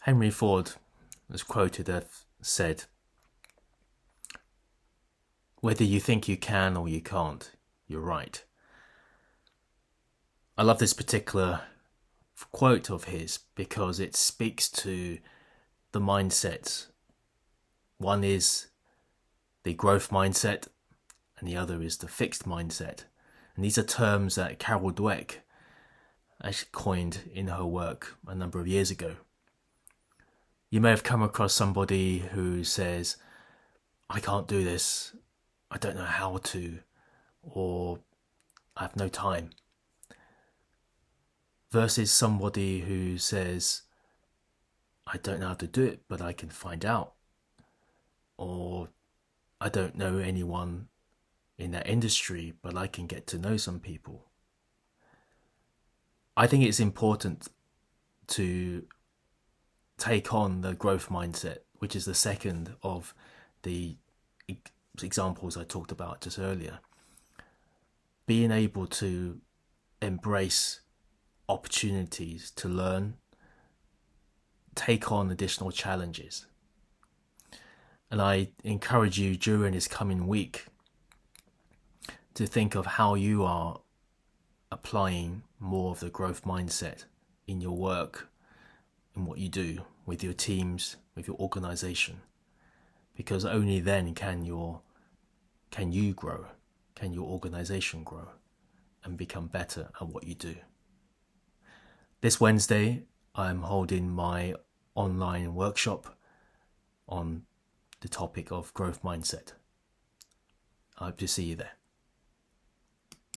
Henry Ford was quoted as said, "Whether you think you can or you can't, you're right." I love this particular quote of his because it speaks to the mindsets. One is the growth mindset and the other is the fixed mindset. And these are terms that Carol Dweck actually coined in her work a number of years ago. You may have come across somebody who says, "I can't do this, I don't know how to," or "I have no time," versus somebody who says, "I don't know how to do it, but I can find out," or "I don't know anyone in that industry, but I can get to know some people." I think it's important to take on the growth mindset, which is the second of the examples I talked about just earlier. Being able to embrace opportunities to learn, take on additional challenges. And I encourage you during this coming week to think of how you are applying more of the growth mindset in your work, in what you do with your teams, with your organization. Because only then can you grow, can your organization grow and become better at what you do. This Wednesday, I'm holding my online workshop on the topic of growth mindset. I hope to see you there.